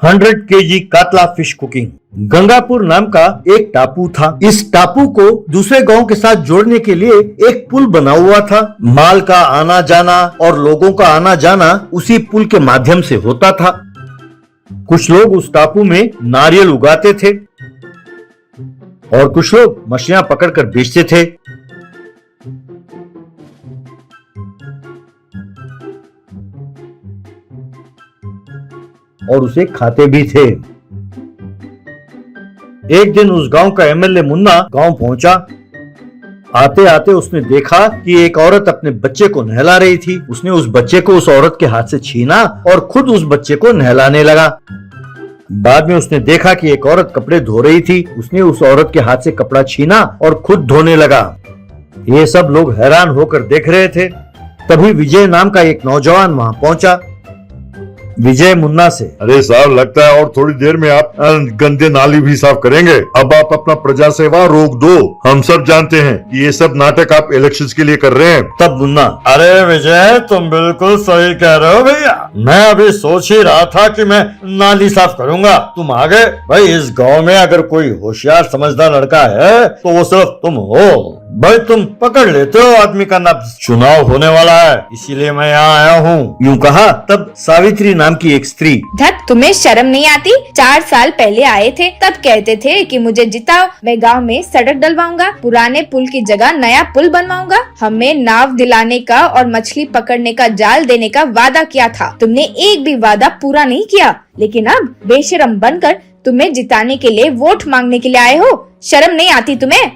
100 kg कातला fish cooking. Gangapur नाम का एक टापू था। इस टापू को दूसरे गांव के साथ जोड़ने के लिए एक पुल बना हुआ था। माल का आना जाना और लोगों का आना जाना उसी पुल के माध्यम से होता था। कुछ लोग उस टापू में नारियल उगाते थे और कुछ लोग मछलियां पकड़कर बेचते थे। और उसे खाते भी थे। एक दिन उस गांव का एमएलए मुन्ना गांव पहुंचा। आते आते उसने देखा कि एक औरत अपने बच्चे को नहला रही थी। उसने उस बच्चे को उस औरत के हाथ से छीना और खुद उस बच्चे को नहलाने लगा। बाद में उसने देखा कि एक औरत कपड़े धो रही थी। उसने उस औरत के हाथ से कपड़ा छीना और खुद धोने लगा। ये सब लोग हैरान होकर देख रहे थे। तभी विजय नाम का एक नौजवान वहां पहुंचा। विजय मुन्ना से, अरे साहब, लगता है और थोड़ी देर में आप गंदे नाली भी साफ करेंगे। अब आप अपना प्रजा सेवा रोक दो। हम सब जानते हैं कि ये सब नाटक आप इलेक्शंस के लिए कर रहे हैं। तब मुन्ना, अरे विजय, तुम बिल्कुल सही कह रहे हो भैया। मैं अभी सोच ही रहा था कि मैं नाली साफ करूंगा, तुम आ गए। भाई, इस गांव में अगर कोई होशियार समझदार लड़का है तो वो सिर्फ तुम हो। भाई, तुम पकड़ लेते हो आदमी का नब्ज। चुनाव होने वाला है, इसीलिए मैं यहाँ आया हूँ। यूँ कहा। तब सावित्री नाम की एक स्त्री, धत, तुम्हें शर्म नहीं आती? 4 साल पहले आए थे, तब कहते थे कि मुझे जिताओ, मैं गांव में सड़क डलवाऊंगा, पुराने पुल की जगह नया पुल बनवाऊंगा। हमें नाव दिलाने का और मछली पकड़ने का जाल देने का वादा किया था। तुमने एक भी वादा पूरा नहीं किया, लेकिन अब बेशरम बनकर तुम्हें जिताने के लिए वोट मांगने के लिए आए हो। शर्म नहीं आती तुम्हें?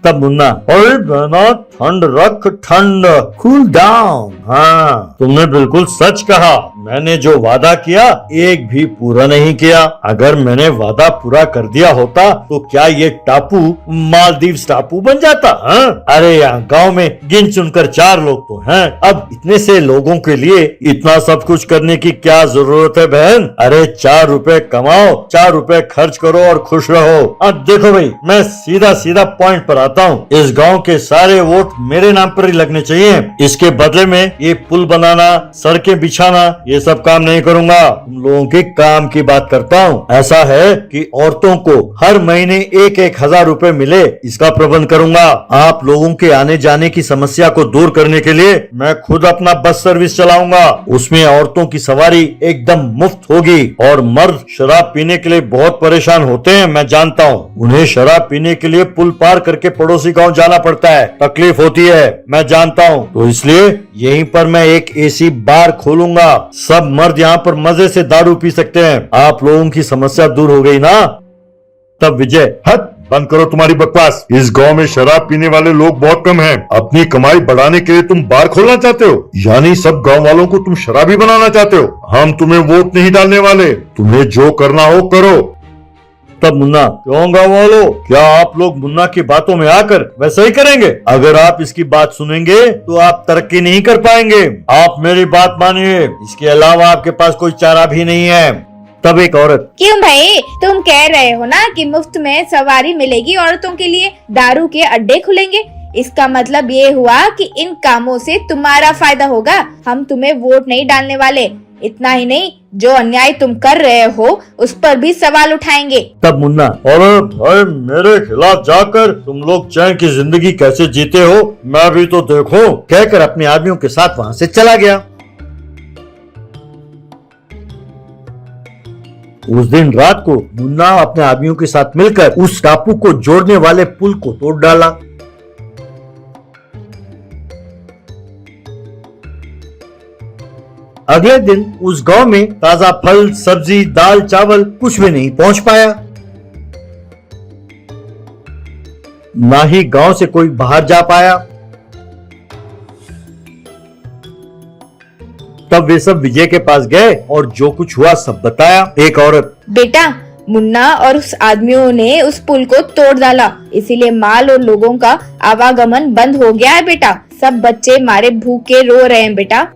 तब मुन्ना, अरे बहना, ठंड रख, ठंड, कूल डाउन। हाँ, तुमने बिल्कुल सच कहा। मैंने जो वादा किया एक भी पूरा नहीं किया। अगर मैंने वादा पूरा कर दिया होता तो क्या ये टापू मालदीव टापू बन जाता? हाँ? अरे यहाँ गांव में गिन चुनकर 4 लोग तो हैं। अब इतने से लोगों के लिए इतना सब कुछ करने की क्या जरूरत है बहन? अरे 4 रुपए कमाओ, 4 रुपए खर्च करो और खुश रहो। अब देखो भाई, मैं सीधा सीधा पॉइंट पर आता हूँ। इस गांव के सारे वोट मेरे नाम पर ही लगने चाहिए। इसके बदले में ये पुल बनाना, सड़कें बिछाना, ये सब काम नहीं करूंगा। तुम लोगों के काम की बात करता हूँ। ऐसा है कि औरतों को हर महीने 1-1 हजार रुपए मिले, इसका प्रबंध करूंगा। आप लोगों के आने जाने की समस्या को दूर करने के लिए मैं खुद अपना बस सर्विस चलाऊंगा। उसमें औरतों की सवारी एकदम मुफ्त होगी। और मर्द शराब पीने के लिए बहुत परेशान होते हैं, मैं जानता हूँ। उन्हें शराब पीने के लिए पुल पार करके पड़ोसी गाँव जाना पड़ता है, तकलीफ होती है, मैं जानता हूँ। तो इसलिए यहीं पर मैं एक एसी बार खोलूंगा। सब मर्द यहाँ पर मजे से दारू पी सकते हैं। आप लोगों की समस्या दूर हो गई ना? तब विजय, हट, बंद करो तुम्हारी बकवास। इस गांव में शराब पीने वाले लोग बहुत कम हैं। अपनी कमाई बढ़ाने के लिए तुम बार खोलना चाहते हो? यानी सब गांव वालों को तुम शराबी बनाना चाहते हो? हम तुम्हें वोट नहीं डालने वाले। तुम्हें जो करना हो करो। तब मुन्ना, क्यों गाँव वालों, क्या आप लोग मुन्ना की बातों में आकर वैसा ही करेंगे? अगर आप इसकी बात सुनेंगे तो आप तरक्की नहीं कर पाएंगे। आप मेरी बात मानिए, इसके अलावा आपके पास कोई चारा भी नहीं है। तब एक औरत, क्यों भाई, तुम कह रहे हो ना कि मुफ्त में सवारी मिलेगी औरतों के लिए, दारू के अड्डे खुलेंगे। इसका मतलब ये हुआ कि इन कामों से तुम्हारा फायदा होगा। हम तुम्हें वोट नहीं डालने वाले। इतना ही नहीं, जो अन्याय तुम कर रहे हो उस पर भी सवाल उठाएंगे। तब मुन्ना, अरे भाई, मेरे खिलाफ जाकर तुम लोग चैन की जिंदगी कैसे जीते हो, मैं भी तो देखूं, कहकर अपने आदमियों के साथ वहां से चला गया। उस दिन रात को मुन्ना अपने आदमियों के साथ मिलकर उस टापू को जोड़ने वाले पुल को तोड़ डाला। अगले दिन उस गांव में ताजा फल, सब्जी, दाल, चावल कुछ भी नहीं पहुंच पाया। ना ही गांव से कोई बाहर जा पाया। तब वे सब विजय के पास गए और जो कुछ हुआ सब बताया। एक औरत, बेटा, मुन्ना और उस आदमियों ने उस पुल को तोड़ डाला, इसीलिए माल और लोगों का आवागमन बंद हो गया है बेटा। सब बच्चे मारे भूखे रो रहे हैं बेटा।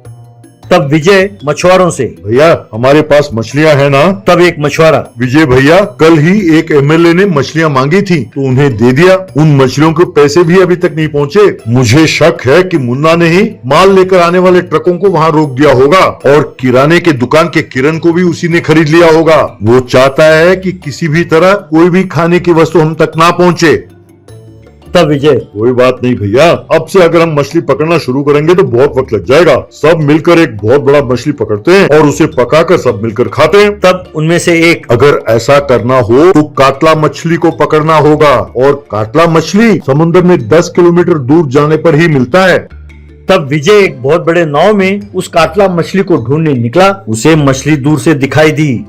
तब विजय मछुआरों से। भैया हमारे पास मछलियाँ हैं ना? तब एक मछुआरा, विजय भैया कल ही एक एमएलए ने मछलियाँ मांगी थी तो उन्हें दे दिया। उन मछलियों के पैसे भी अभी तक नहीं पहुँचे। मुझे शक है कि मुन्ना ने ही माल लेकर आने वाले ट्रकों को वहाँ रोक दिया होगा और किराने के दुकान के किरण को भी उसी ने खरीद लिया होगा। वो चाहता है कि किसी भी तरह कोई भी खाने की वस्तु हम तक ना पहुँचे। तब विजय, कोई बात नहीं भैया, अब से अगर हम मछली पकड़ना शुरू करेंगे तो बहुत वक्त लग जाएगा। सब मिलकर एक बहुत बड़ा मछली पकड़ते हैं और उसे पकाकर सब मिलकर खाते हैं। तब उनमें से एक, अगर ऐसा करना हो तो काटला मछली को पकड़ना होगा और काटला मछली समुद्र में 10 किलोमीटर दूर जाने पर ही मिलता है। तब विजय एक बहुत बड़े नाव में उस काटला मछली को ढूंढने निकला। उसे मछली दूर से दिखाई दी।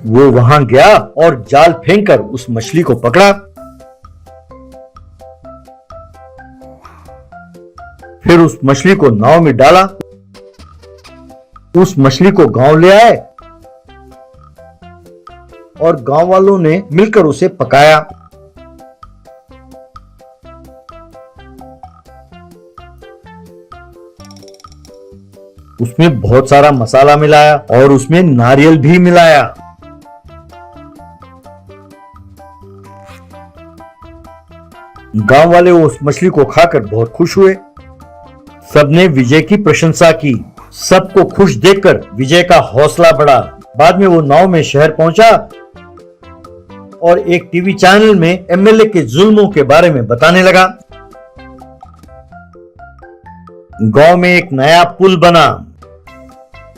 वो वहां गया और जाल फेंककर उस मछली को पकड़ा। फिर उस मछली को नाव में डाला। उस मछली को गांव ले आए और गांव वालों ने मिलकर उसे पकाया। उसमें बहुत सारा मसाला मिलाया और उसमें नारियल भी मिलाया। गांव वाले उस मछली को खाकर बहुत खुश हुए। सबने विजय की प्रशंसा की। सबको खुश देखकर विजय का हौसला बढ़ा। बाद में वो नाव में शहर पहुंचा और एक टीवी चैनल में एमएलए के जुल्मों के बारे में बताने लगा। गांव में एक नया पुल बना।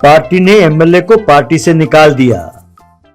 पार्टी ने एमएलए को पार्टी से निकाल दिया।